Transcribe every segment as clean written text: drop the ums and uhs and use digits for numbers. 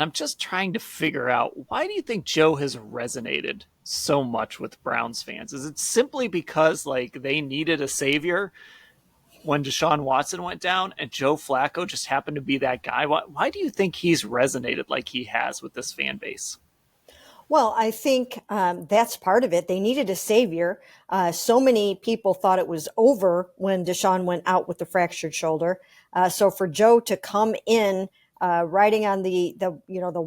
I'm just trying to figure out, why do you think Joe has resonated so much with Browns fans? Is it simply because like they needed a savior when Deshaun Watson went down and Joe Flacco just happened to be that guy? Why do you think he's resonated like he has with this fan base? Well, I think that's part of it. They needed a savior. So many people thought it was over when Deshaun went out with the fractured shoulder. So for Joe to come in riding on the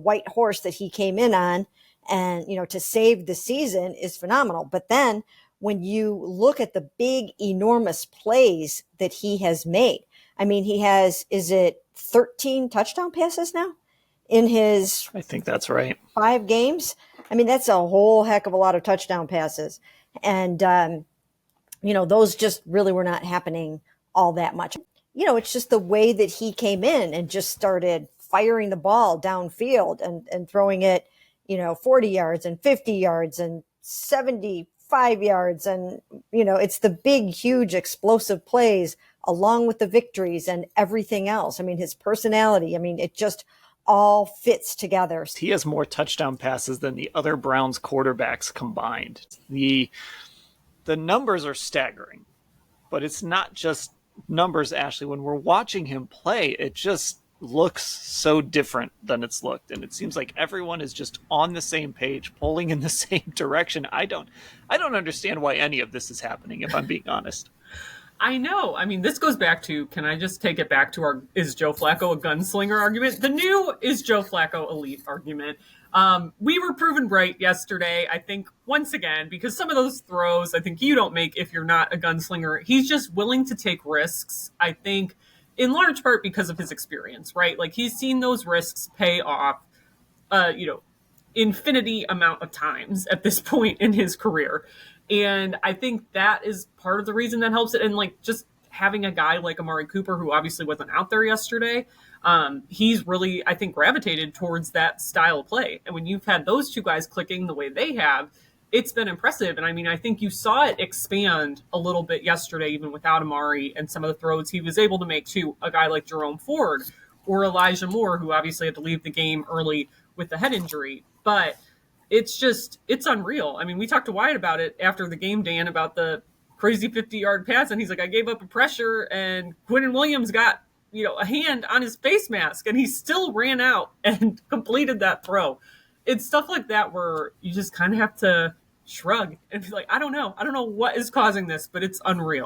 white horse that he came in on, and to save the season is phenomenal. But then when you look at the big, enormous plays that he has made, I mean, he has, is it 13 touchdown passes now in his I think that's right. 5 games? I mean, that's a whole heck of a lot of touchdown passes. And, those just really were not happening all that much. It's just the way that he came in and just started firing the ball downfield and throwing it, 40 yards and 50 yards and 75 yards. And, it's the big, huge, explosive plays along with the victories and everything else. I mean, his personality, I mean, it just all fits together. He has more touchdown passes than the other Browns quarterbacks combined. The numbers are staggering, but it's not just numbers, Ashley. When we're watching him play, it just looks so different than it's looked, and it seems like everyone is just on the same page, pulling in the same direction. I don't understand why any of this is happening, if I'm being honest. I know. I mean, this goes back to, can I just take it back to our is Joe Flacco a gunslinger argument? The new is Joe Flacco elite argument. We were proven right yesterday, I think, once again, because some of those throws, I think you don't make if you're not a gunslinger. He's just willing to take risks, I think, in large part because of his experience, right? Like, he's seen those risks pay off, infinity amount of times at this point in his career. And I think that is part of the reason that helps it. And like just having a guy like Amari Cooper, who obviously wasn't out there yesterday, he's really, I think, gravitated towards that style of play. And when you've had those two guys clicking the way they have, it's been impressive. And I mean, I think you saw it expand a little bit yesterday, even without Amari and some of the throws he was able to make to a guy like Jerome Ford or Elijah Moore, who obviously had to leave the game early with the head injury. But it's unreal. I mean, we talked to Wyatt about it after the game, Dan, about the crazy 50-yard pass. And he's like, I gave up a pressure and Quinnen Williams got, a hand on his face mask and he still ran out and completed that throw. It's stuff like that where you just kind of have to shrug and be like, I don't know what is causing this, but it's unreal.